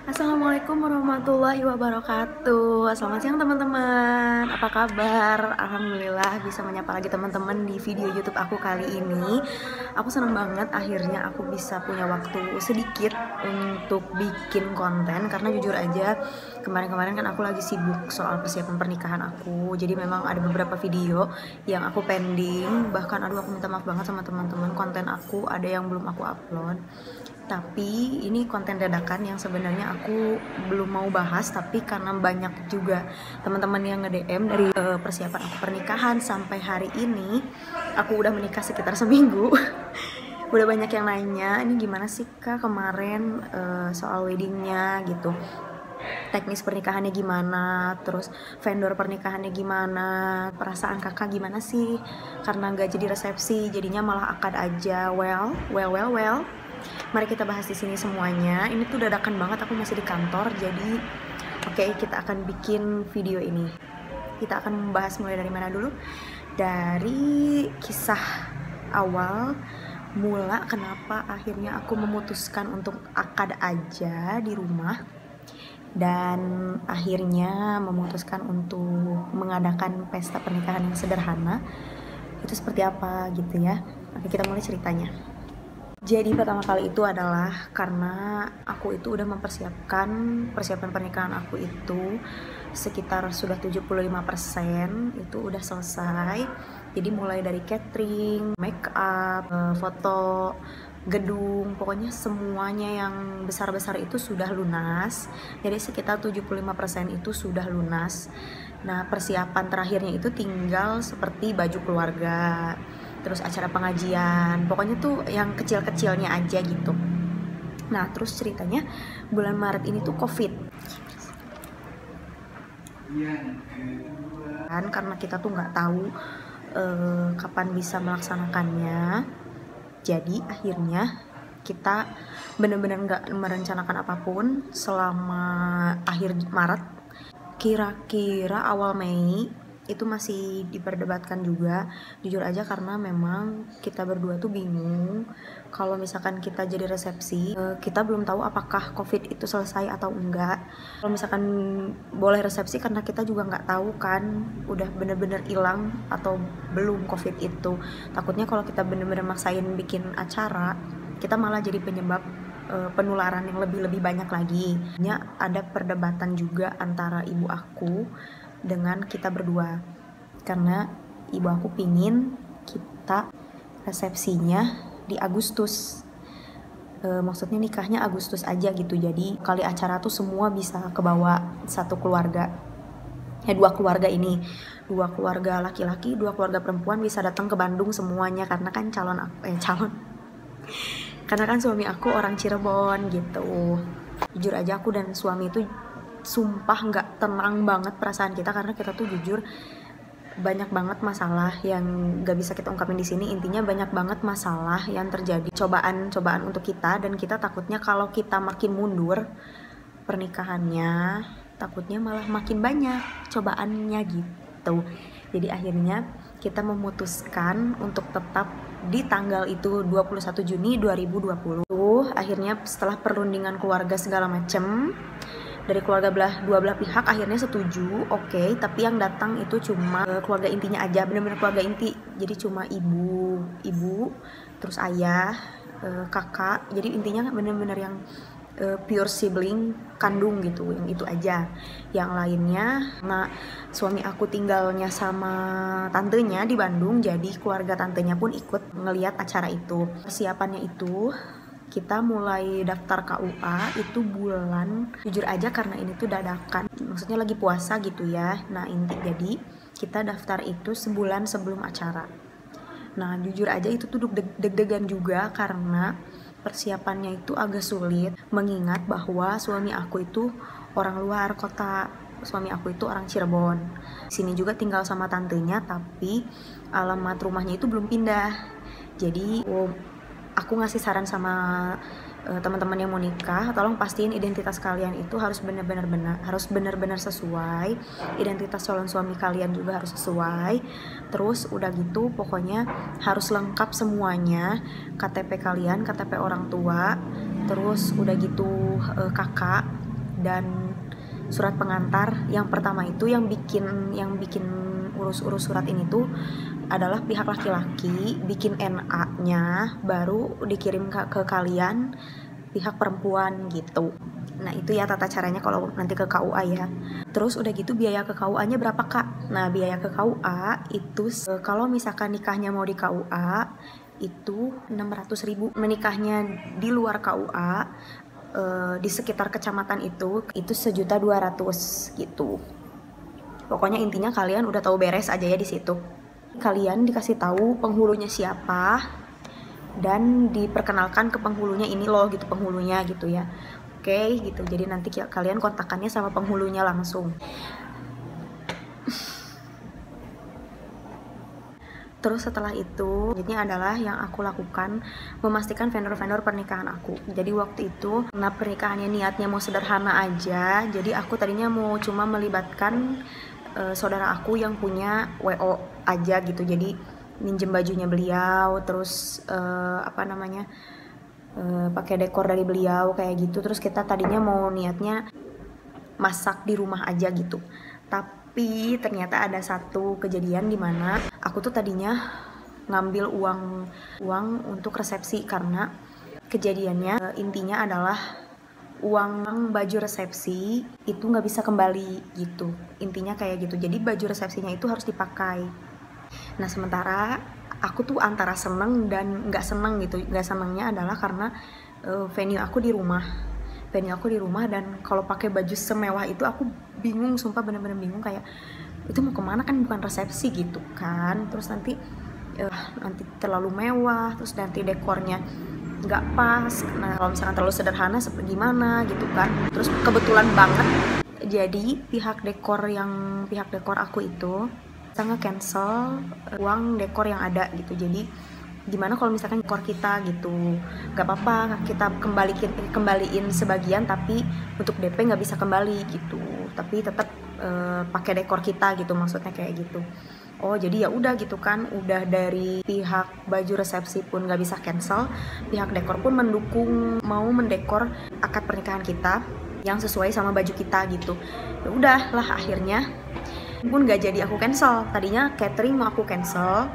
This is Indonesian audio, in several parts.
Assalamualaikum warahmatullahi wabarakatuh. Selamat siang teman-teman. Apa kabar? Alhamdulillah bisa menyapa lagi teman-teman di video YouTube aku kali ini. Aku senang banget akhirnya aku bisa punya waktu sedikit untuk bikin konten, karena jujur aja kemarin-kemarin kan aku lagi sibuk soal persiapan pernikahan aku. Jadi memang ada beberapa video yang aku pending. Bahkan aku minta maaf banget sama teman-teman, konten aku ada yang belum aku upload. Tapi ini konten dadakan yang sebenarnya aku belum mau bahas, tapi karena banyak juga teman-teman yang nge-DM dari persiapan aku pernikahan sampai hari ini, aku udah menikah sekitar seminggu. Udah banyak yang nanya, ini gimana sih kak kemarin soal weddingnya gitu, teknis pernikahannya gimana, terus vendor pernikahannya gimana, perasaan kakak gimana sih karena nggak jadi resepsi, jadinya malah akad aja. Well, mari kita bahas di sini semuanya. Ini tuh dadakan banget, aku masih di kantor, jadi oke, kita akan bikin video ini. Kita akan membahas mulai dari mana dulu? Dari kisah awal mula kenapa akhirnya aku memutuskan untuk akad aja di rumah, dan akhirnya memutuskan untuk mengadakan pesta pernikahan yang sederhana. Itu seperti apa gitu ya. Oke, kita mulai ceritanya. Jadi pertama kali itu adalah karena aku itu udah mempersiapkan persiapan pernikahan aku itu sekitar sudah 75% itu udah selesai. Jadi mulai dari catering, make up, foto, gedung, pokoknya semuanya yang besar-besar itu sudah lunas. Jadi sekitar 75% itu sudah lunas. Nah, persiapan terakhirnya itu tinggal seperti baju keluarga, terus acara pengajian, pokoknya tuh yang kecil-kecilnya aja gitu. Nah, terus ceritanya bulan Maret ini tuh COVID. Kan karena kita tuh nggak tahu kapan bisa melaksanakannya. Jadi akhirnya kita benar-benar nggak merencanakan apapun selama akhir Maret. Kira-kira awal Mei itu masih diperdebatkan juga, jujur aja, karena memang kita berdua tuh bingung kalau misalkan kita jadi resepsi, kita belum tahu apakah COVID itu selesai atau enggak. Kalau misalkan boleh resepsi, karena kita juga nggak tahu kan udah bener-bener hilang atau belum COVID itu. Takutnya kalau kita bener-bener maksain bikin acara, kita malah jadi penyebab penularan yang lebih banyak lagi. Ada perdebatan juga antara ibu aku dengan kita berdua, karena ibu aku pingin kita resepsinya di Agustus, maksudnya nikahnya Agustus aja gitu. Jadi kali acara tuh semua bisa kebawa satu keluarga, dua keluarga laki-laki, dua keluarga perempuan bisa datang ke Bandung semuanya, karena kan karena kan suami aku orang Cirebon gitu. Jujur aja aku dan suami itu sumpah nggak tenang banget perasaan kita, karena kita tuh jujur banyak banget masalah yang nggak bisa kita ungkapin di sini. Intinya banyak banget masalah yang terjadi, cobaan untuk kita, dan kita takutnya kalau kita makin mundur pernikahannya, takutnya malah makin banyak cobaannya gitu. Jadi akhirnya kita memutuskan untuk tetap di tanggal itu 21 Juni 2020. Akhirnya setelah perundingan keluarga segala macem, dari dua belah pihak akhirnya setuju, oke, tapi yang datang itu cuma keluarga intinya aja, bener-bener keluarga inti. Jadi cuma ibu, terus ayah, kakak. Jadi intinya bener-bener yang pure sibling kandung gitu, yang itu aja. Yang lainnya, nah suami aku tinggalnya sama tantenya di Bandung, jadi keluarga tantenya pun ikut ngeliat acara itu. Persiapannya itu kita mulai daftar KUA itu bulan, jujur aja karena ini tuh dadakan, maksudnya lagi puasa gitu ya. Nah jadi kita daftar itu sebulan sebelum acara. Nah jujur aja itu tuh deg-degan juga, karena persiapannya itu agak sulit, mengingat bahwa suami aku itu orang luar kota. Suami aku itu orang Cirebon, sini juga tinggal sama tantenya, tapi alamat rumahnya itu belum pindah. Jadi aku ngasih saran sama teman-teman yang mau nikah, tolong pastiin identitas kalian itu harus benar-benar sesuai, identitas calon suami kalian juga harus sesuai. Terus udah gitu pokoknya harus lengkap semuanya, KTP kalian, KTP orang tua, terus udah gitu kakak, dan surat pengantar. Yang pertama itu yang bikin urus-urus surat ini tuh adalah pihak laki-laki, bikin NA-nya baru dikirim ke kalian pihak perempuan gitu. Nah itu ya tata caranya kalau nanti ke KUA ya. Terus udah gitu biaya ke KUA-nya berapa kak? Nah biaya ke KUA itu kalau misalkan nikahnya mau di KUA itu 600.000. Menikahnya di luar KUA di sekitar kecamatan itu 1.200.000 gitu. Pokoknya intinya kalian udah tahu beres aja ya di situ. Kalian dikasih tahu penghulunya siapa dan diperkenalkan ke penghulunya, ini loh gitu penghulunya gitu ya. Oke gitu. Jadi nanti kalian kontakannya sama penghulunya langsung. Terus setelah itu, ini adalah yang aku lakukan, memastikan vendor-vendor pernikahan aku. Jadi waktu itu, karena pernikahannya niatnya mau sederhana aja, jadi aku tadinya mau cuma melibatkan saudara aku yang punya WO aja gitu. Jadi minjem bajunya beliau, terus pakai dekor dari beliau kayak gitu. Terus kita tadinya mau niatnya masak di rumah aja gitu. Tapi ternyata ada satu kejadian di mana aku tuh tadinya ngambil uang untuk resepsi, karena kejadiannya intinya adalah uang baju resepsi itu nggak bisa kembali gitu. Intinya kayak gitu. Jadi baju resepsinya itu harus dipakai. Nah sementara aku tuh antara seneng dan nggak seneng gitu. Nggak senengnya adalah karena venue aku di rumah dan kalau pakai baju semewah itu aku bingung, sumpah bener-bener bingung, kayak itu mau kemana, kan bukan resepsi gitu kan. Terus nanti terlalu mewah, terus nanti dekornya nggak pas. Nah kalau misalkan terlalu sederhana seperti gimana gitu kan. Terus kebetulan banget jadi pihak dekor aku itu sangat cancel uang dekor yang ada gitu. Jadi gimana kalau misalkan dekor kita gitu, nggak apa-apa kita kembaliin sebagian, tapi untuk DP nggak bisa kembali gitu, tapi tetap pakai dekor kita gitu, maksudnya kayak gitu. Oh jadi ya udah gitu kan, udah dari pihak baju resepsi pun nggak bisa cancel, pihak dekor pun mendukung, mau mendekor akad pernikahan kita yang sesuai sama baju kita gitu. Ya udahlah akhirnya pun nggak jadi aku cancel. Tadinya catering mau aku cancel,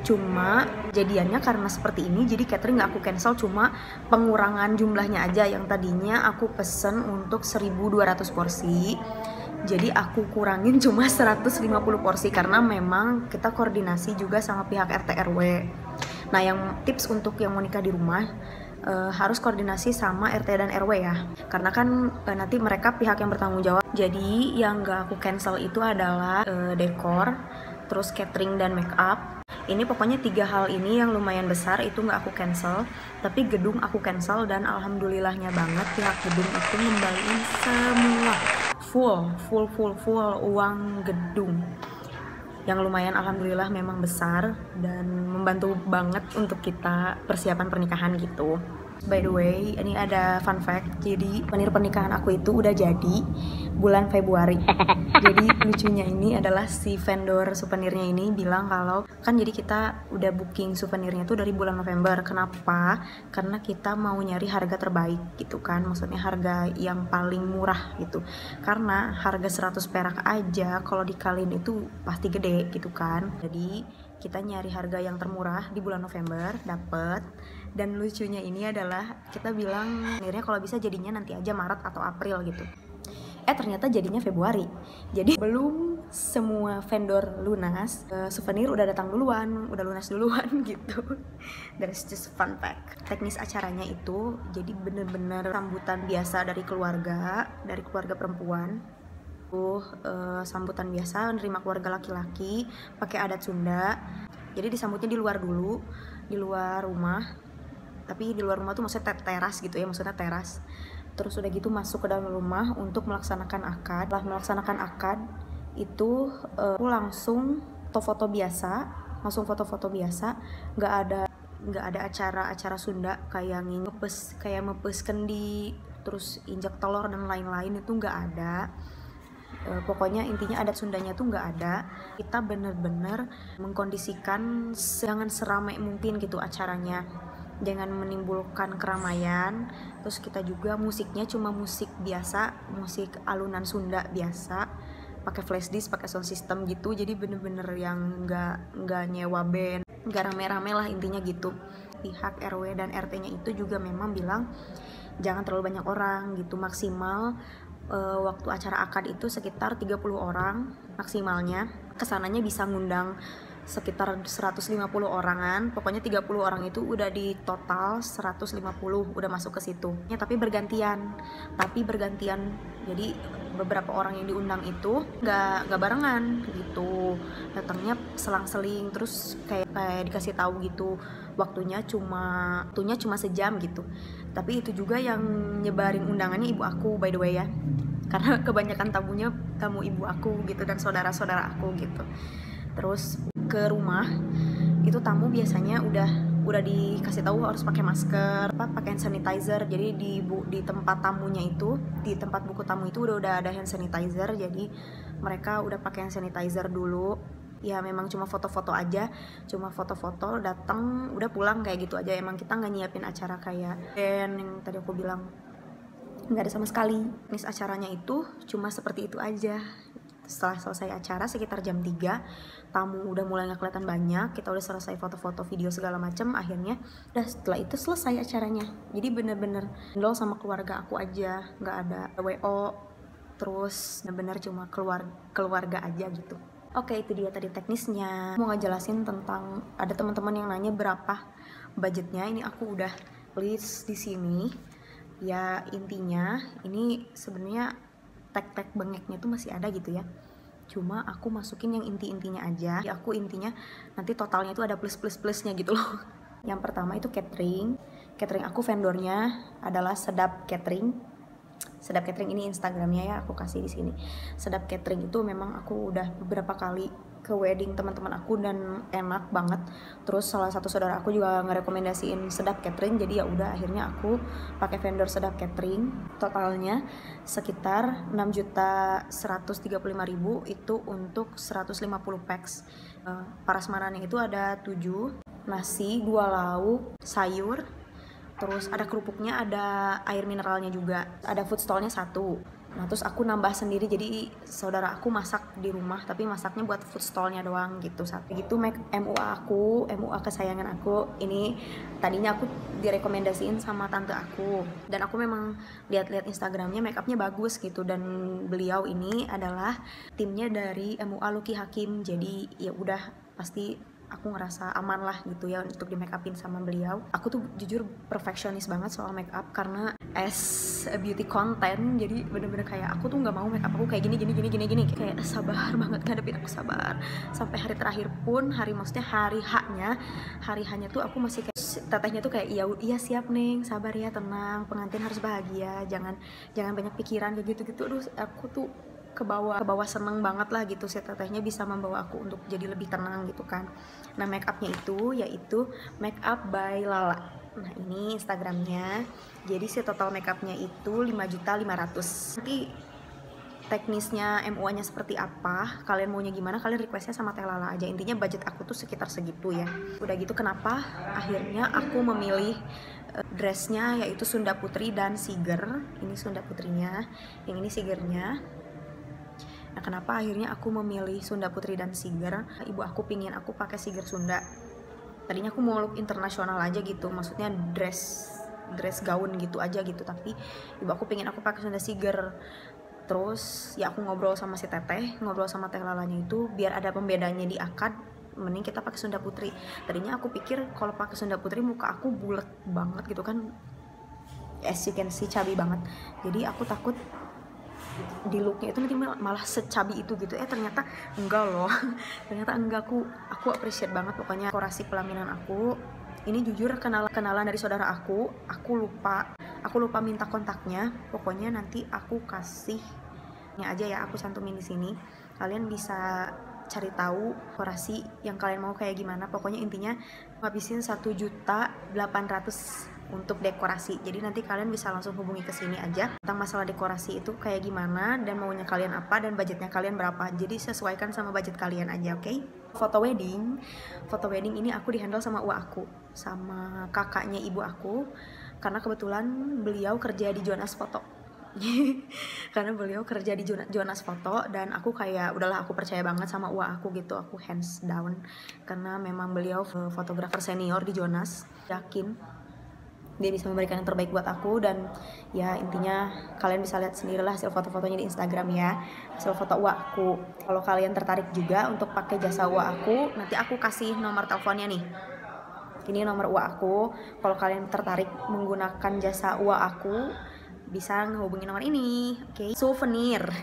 cuma jadiannya karena seperti ini jadi catering nggak aku cancel, cuma pengurangan jumlahnya aja. Yang tadinya aku pesen untuk 1.200 porsi, jadi aku kurangin cuma 150 porsi karena memang kita koordinasi juga sama pihak RT RW. Nah yang tips untuk yang mau nikah di rumah harus koordinasi sama RT dan RW ya, karena kan nanti mereka pihak yang bertanggung jawab. Jadi yang nggak aku cancel itu adalah dekor, terus catering dan make up. Ini pokoknya 3 hal ini yang lumayan besar itu nggak aku cancel, tapi gedung aku cancel. Dan alhamdulillahnya banget pihak gedung itu ngembaliin semua full uang gedung, yang lumayan alhamdulillah memang besar dan membantu banget untuk kita persiapan pernikahan gitu. By the way, ini ada fun fact. Jadi souvenir pernikahan aku itu udah jadi bulan Februari. Jadi lucunya ini adalah si vendor souvenirnya ini bilang kalau kan jadi kita udah booking souvenirnya tuh dari bulan November. Kenapa? Karena kita mau nyari harga terbaik gitu kan. Maksudnya harga yang paling murah gitu. Karena harga 100 perak aja kalau dikaliin itu pasti gede gitu kan. Jadi kita nyari harga yang termurah di bulan November, dapet. Dan lucunya ini adalah kita bilang akhirnya kalau bisa jadinya nanti aja Maret atau April gitu. Ternyata jadinya Februari. Jadi belum semua vendor lunas, souvenir udah datang duluan, udah lunas duluan gitu. That's just fun fact. Teknis acaranya itu jadi bener-bener sambutan biasa dari keluarga perempuan. Sambutan biasa menerima keluarga laki-laki pakai adat Sunda. Jadi disambutnya di luar dulu, di luar rumah. Tapi di luar rumah tuh maksudnya teras gitu ya, maksudnya teras. Terus udah gitu masuk ke dalam rumah untuk melaksanakan akad. Setelah melaksanakan akad itu aku langsung foto-foto biasa, nggak ada acara Sunda kayak mepes kendi, terus injak telur dan lain-lain, itu nggak ada. Pokoknya intinya adat Sundanya tuh nggak ada. Kita bener-bener mengkondisikan jangan seramai mungkin gitu acaranya. jangan menimbulkan keramaian. Terus kita juga musiknya cuma musik biasa, musik alunan Sunda biasa, pakai flash disk, pakai sound system gitu. Jadi bener-bener yang nggak nyewa band, nggak rame-rame lah intinya gitu. Pihak RW dan RT-nya itu juga memang bilang jangan terlalu banyak orang gitu, maksimal waktu acara akad itu sekitar 30 orang maksimalnya. Kesananya bisa ngundang sekitar 150 orangan, pokoknya 30 orang itu udah di total 150 udah masuk ke situ ya. Tapi bergantian, jadi beberapa orang yang diundang itu nggak barengan gitu, datangnya selang-seling, terus kayak dikasih tahu gitu waktunya cuma sejam gitu. Tapi itu juga yang nyebarin undangannya ibu aku, by the way ya, karena kebanyakan tamunya tamu ibu aku gitu dan saudara-saudara aku gitu. Terus ke rumah itu tamu biasanya udah dikasih tahu harus pakai masker, pakai hand sanitizer. Jadi di tempat tamunya itu, di tempat buku tamu itu udah ada hand sanitizer. Jadi mereka udah pakai hand sanitizer dulu. Ya memang cuma foto-foto aja, datang udah pulang kayak gitu aja. Emang kita nggak nyiapin acara kayak band yang tadi aku bilang, nggak ada sama sekali. Nis acaranya itu cuma seperti itu aja. Setelah selesai acara sekitar jam 3, tamu udah mulai nggak kelihatan banyak, kita udah selesai foto-foto, video segala macam. Akhirnya udah setelah itu selesai acaranya. Jadi bener-bener handle sama keluarga aku aja, nggak ada WO, terus bener-bener cuma keluarga aja gitu. Oke, itu dia tadi teknisnya. Mau ngejelasin tentang, ada teman-teman yang nanya berapa budgetnya. Ini aku udah list di sini. Ya intinya ini sebenarnya tag bengeknya tuh masih ada gitu ya, cuma aku masukin yang intinya aja. Ya aku intinya nanti totalnya itu ada plus-plusnya gitu loh. Yang pertama itu catering aku vendornya adalah Sedap Catering ini Instagramnya ya, aku kasih di sini. Sedap Catering itu memang aku udah beberapa kali ke wedding teman-teman aku dan enak banget. Terus salah satu saudara aku juga ngerekomendasiin Sedap Catering, jadi ya udah akhirnya aku pakai vendor Sedap Catering. Totalnya sekitar 6.135.000 itu untuk 150 packs. Prasmanannya itu ada 7, nasi, 2 lauk, sayur, terus ada kerupuknya, ada air mineralnya juga, ada food stallnya 1. Nah terus aku nambah sendiri, jadi saudara aku masak di rumah tapi masaknya buat food stallnya doang gitu. Satu gitu MUA kesayangan aku ini, tadinya aku direkomendasiin sama tante aku, dan aku memang lihat-lihat Instagramnya makeupnya bagus gitu, dan beliau ini adalah timnya dari MUA Lucky Hakim. Jadi ya udah pasti aku ngerasa aman lah gitu ya untuk di make upin sama beliau. Aku tuh jujur perfeksionis banget soal make up, karena as a beauty content, jadi bener-bener kayak aku tuh nggak mau make up aku kayak gini, kayak sabar banget ngadepin, aku sabar sampai hari terakhir pun, hari H-nya tuh aku masih kayak tetehnya tuh kayak iya siap Neng, sabar ya, tenang, pengantin harus bahagia, jangan banyak pikiran kayak gitu. Aduh aku tuh ke bawah seneng banget lah gitu, si tetehnya bisa membawa aku untuk jadi lebih tenang gitu kan. Nah make upnya itu yaitu Make Up by Lala. Nah ini Instagramnya. Jadi si total make upnya itu 5.500.000. Nanti teknisnya MUA nya seperti apa, kalian maunya gimana, kalian requestnya sama Teh Lala aja. Intinya budget aku tuh sekitar segitu ya. Udah gitu kenapa akhirnya aku memilih dressnya yaitu Sunda Putri dan Siger. Ini Sunda Putrinya, yang ini Sigernya. Nah kenapa akhirnya aku memilih Sunda Putri dan Siger? Ibu aku pingin aku pakai Siger Sunda. Tadinya aku mau look internasional aja gitu, maksudnya dress gaun gitu aja gitu, tapi ibu aku pingin aku pakai Sunda Siger. Terus ya aku ngobrol sama si teteh, ngobrol sama Teh Lalanya itu, biar ada pembedanya di akad, mending kita pakai Sunda Putri. Tadinya aku pikir kalau pakai Sunda Putri muka aku bulat banget gitu kan, as you can see cabi banget. Jadi aku takut di looknya itu nanti malah secabi itu gitu. Ternyata enggak loh. Ternyata enggak, aku appreciate banget pokoknya dekorasi pelaminan aku. Ini jujur kenalan dari saudara aku lupa minta kontaknya. Pokoknya nanti aku kasih aja ya, aku cantumin di sini. Kalian bisa cari tahu dekorasi yang kalian mau kayak gimana. Pokoknya intinya ngabisin 1.800.000 untuk dekorasi. Jadi nanti kalian bisa langsung hubungi ke sini aja tentang masalah dekorasi itu kayak gimana dan maunya kalian apa dan budgetnya kalian berapa. Jadi sesuaikan sama budget kalian aja, oke? Foto wedding ini aku dihandle sama uak aku, sama kakaknya ibu aku, karena kebetulan beliau kerja di Jonas Foto. Karena beliau kerja di Jonas Foto dan aku kayak udahlah, aku percaya banget sama uak aku gitu, aku hands down karena memang beliau fotografer senior di Jonas, yakin dia bisa memberikan yang terbaik buat aku. Dan ya intinya kalian bisa lihat sendirilah hasil foto-fotonya di Instagram ya, hasil foto uak aku. Kalau kalian tertarik juga untuk pakai jasa uak aku, nanti aku kasih nomor teleponnya nih. Ini nomor uak aku. Kalau kalian tertarik menggunakan jasa uak aku, bisa ngehubungin nomor ini, oke? Souvenirnya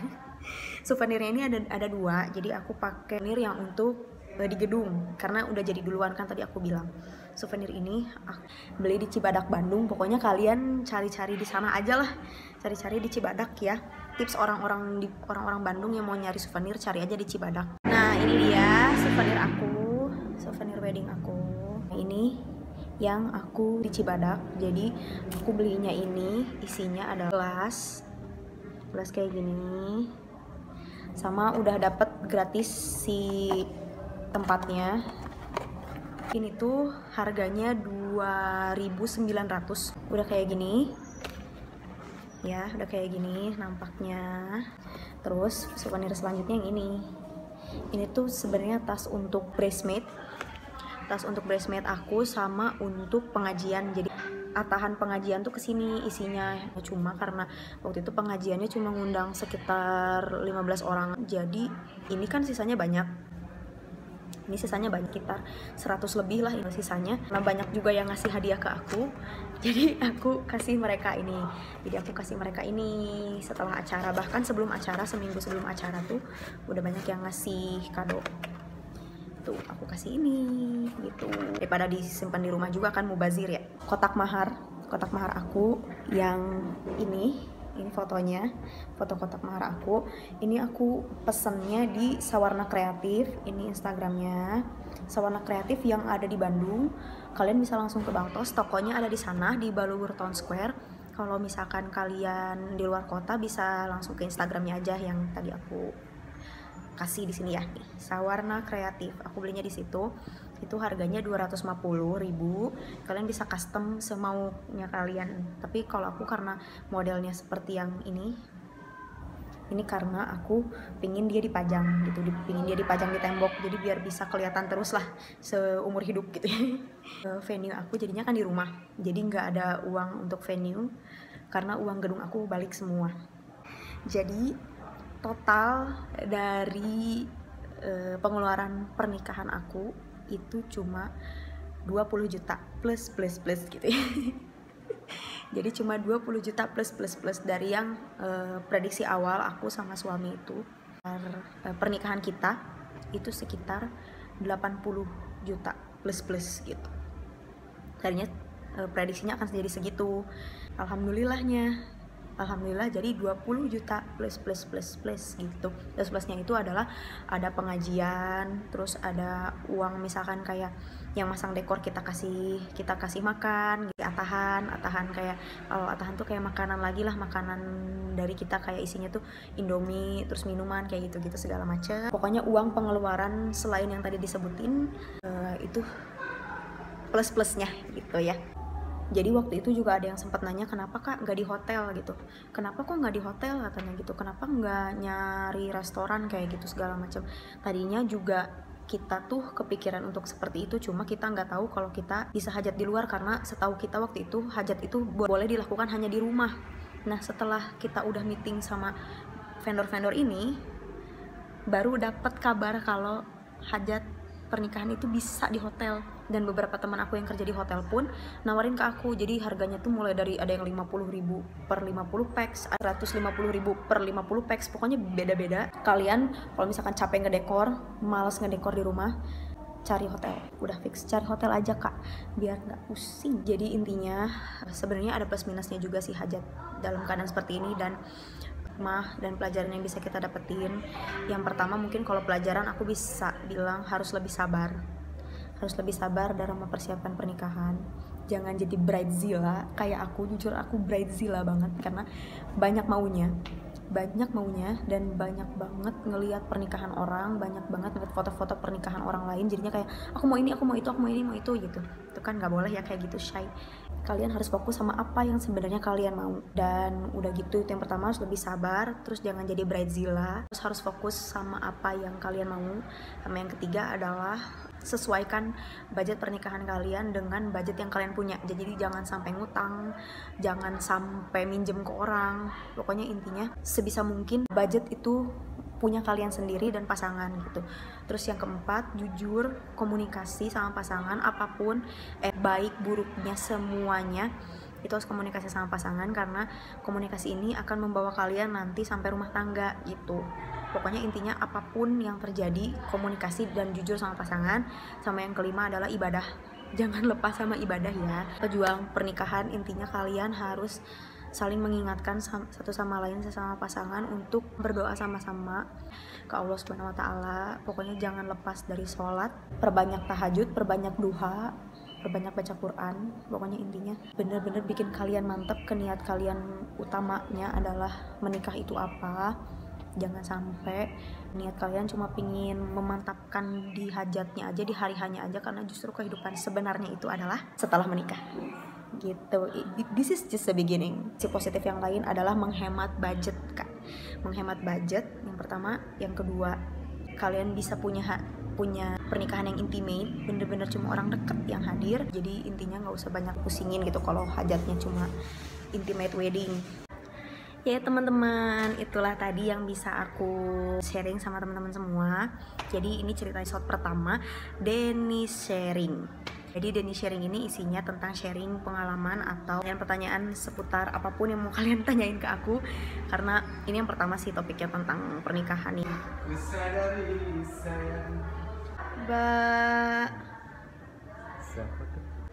ini ada dua. Jadi aku pakai souvenir yang untuk di gedung karena udah jadi duluan kan tadi aku bilang. Souvenir ini aku beli di Cibadak Bandung. Pokoknya kalian cari-cari di sana aja lah, cari-cari di Cibadak ya. Tips orang-orang Bandung yang mau nyari souvenir, cari aja di Cibadak. Nah ini dia souvenir aku, souvenir wedding aku. Nah, ini yang aku di Cibadak. Jadi aku belinya ini isinya ada gelas kayak gini, sama udah dapet gratis si tempatnya. Ini tuh harganya 2.900. Udah kayak gini ya, udah kayak gini nampaknya. Terus souvenir selanjutnya yang ini tuh sebenarnya tas untuk bridesmaid aku sama untuk pengajian. Jadi atahan pengajian tuh kesini isinya, cuma karena waktu itu pengajiannya cuma ngundang sekitar 15 orang, jadi ini kan sisanya banyak, sekitar 100 lebih lah ini sisanya. Nah banyak juga yang ngasih hadiah ke aku, jadi aku kasih mereka ini. Setelah acara, bahkan sebelum acara, seminggu sebelum acara tuh udah banyak yang ngasih kado. Tuh aku kasih ini gitu, daripada disimpan di rumah juga kan mubazir ya. Kotak mahar aku yang ini fotonya, foto kotak mahar aku ini aku pesennya di Sawarna Kreatif. Ini Instagramnya Sawarna Kreatif yang ada di Bandung. Kalian bisa langsung ke Bangtos, tokonya ada di sana di Balugur Town Square. Kalau misalkan kalian di luar kota bisa langsung ke Instagramnya aja yang tadi aku kasih di sini ya, nih Sawarna Kreatif. Aku belinya di situ. Itu harganya 250.000. Kalian bisa custom semaunya kalian. Tapi kalau aku karena modelnya seperti yang ini karena aku pingin dia dipajang gitu, pingin dia dipajang di tembok, jadi biar bisa kelihatan terus lah seumur hidup gitu ya. Venue aku jadinya kan di rumah, jadi nggak ada uang untuk venue karena uang gedung aku balik semua. Jadi total dari pengeluaran pernikahan aku itu cuma 20 juta plus gitu ya. Jadi cuma 20 juta plus dari yang prediksi awal aku sama suami itu. Pernikahan kita itu sekitar 80 juta plus gitu. Tadinya prediksinya akan jadi segitu. Alhamdulillah jadi 20 juta plus gitu. Plusnya itu adalah ada pengajian, terus ada uang misalkan kayak yang masang dekor kita kasih makan, atahan kayak kalau atahan tuh kayak makanan lagi lah, makanan dari kita kayak isinya tuh Indomie, terus minuman kayak gitu segala macam. Pokoknya uang pengeluaran selain yang tadi disebutin itu plusnya gitu ya. Jadi waktu itu juga ada yang sempat nanya, kenapa kak nggak di hotel gitu, kenapa kok nggak di hotel katanya gitu, kenapa nggak nyari restoran kayak gitu segala macam. Tadinya juga kita tuh kepikiran untuk seperti itu, cuma kita nggak tahu kalau kita bisa hajat di luar, karena setahu kita waktu itu hajat itu boleh dilakukan hanya di rumah. Nah setelah kita udah meeting sama vendor-vendor ini, baru dapat kabar kalau hajat pernikahan itu bisa di hotel. Dan beberapa teman aku yang kerja di hotel pun nawarin ke aku, jadi harganya tuh mulai dari ada yang 50.000 per 50 packs, 150.000 per 50 packs, pokoknya beda-beda. Kalian kalau misalkan capek ngedekor, malas ngedekor di rumah, cari hotel, udah fix cari hotel aja kak, biar nggak pusing. Jadi intinya sebenarnya ada plus minusnya juga sih hajat dalam keadaan seperti ini, dan pelajaran yang bisa kita dapetin. Yang pertama mungkin kalau pelajaran aku bisa bilang harus lebih sabar dalam mempersiapkan pernikahan. jangan jadi bridezilla kayak aku. Jujur aku bridezilla banget karena banyak maunya dan banyak banget ngelihat pernikahan orang, banyak banget ngeliat foto-foto pernikahan orang lain, jadinya kayak aku mau ini, aku mau itu, aku mau ini, mau itu gitu. Itu kan nggak boleh ya kayak gitu, shy. Kalian harus fokus sama apa yang sebenarnya kalian mau, dan udah gitu itu yang pertama, harus lebih sabar, terus jangan jadi bridezilla, terus harus fokus sama apa yang kalian mau. Sama yang ketiga adalah sesuaikan budget pernikahan kalian dengan budget yang kalian punya. Jadi jangan sampai ngutang, jangan sampai minjem ke orang. Pokoknya intinya sebisa mungkin budget itu punya kalian sendiri dan pasangan gitu. Terus yang keempat, jujur komunikasi sama pasangan, apapun baik buruknya semuanya itu harus komunikasi sama pasangan, karena komunikasi ini akan membawa kalian nanti sampai rumah tangga gitu. Pokoknya intinya apapun yang terjadi, komunikasi dan jujur sama pasangan. Sama yang kelima adalah ibadah. Jangan lepas sama ibadah ya. Pejuang pernikahan intinya kalian harus saling mengingatkan satu sama lain, sesama pasangan, untuk berdoa sama-sama ke Allah Subhanahu wa Ta'ala. Pokoknya jangan lepas dari sholat, perbanyak tahajud, perbanyak duha, perbanyak baca Quran. Pokoknya intinya bener-bener bikin kalian mantep ke niat kalian utamanya adalah menikah itu apa. Jangan sampai niat kalian cuma pingin memantapkan di hajatnya aja, di hari hanya aja, karena justru kehidupan sebenarnya itu adalah setelah menikah gitu. This is just the beginning. Si positif yang lain adalah menghemat budget, Kak. Menghemat budget yang pertama. Yang kedua, kalian bisa punya pernikahan yang intimate, bener-bener cuma orang deket yang hadir. Jadi intinya nggak usah banyak pusingin gitu kalau hajatnya cuma intimate wedding. Ya teman-teman, itulah tadi yang bisa aku sharing sama teman-teman semua. Jadi ini cerita episode pertama, Denny Sharing. Jadi Denny Sharing ini isinya tentang sharing pengalaman atau pertanyaan seputar apapun yang mau kalian tanyain ke aku. Karena ini yang pertama sih topiknya tentang pernikahan ini.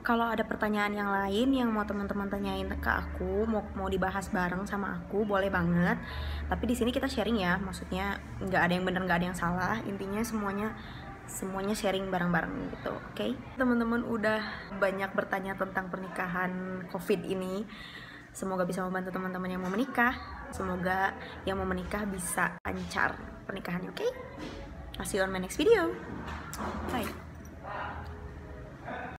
Kalau ada pertanyaan yang lain yang mau teman-teman tanyain ke aku, mau dibahas bareng sama aku, boleh banget. Tapi di sini kita sharing ya, maksudnya nggak ada yang benar, nggak ada yang salah. Intinya semuanya sharing bareng-bareng gitu, oke? Teman-teman udah banyak bertanya tentang pernikahan COVID ini. Semoga bisa membantu teman-teman yang mau menikah. Semoga yang mau menikah bisa lancar pernikahannya, oke? I'll see you on my next video. Bye.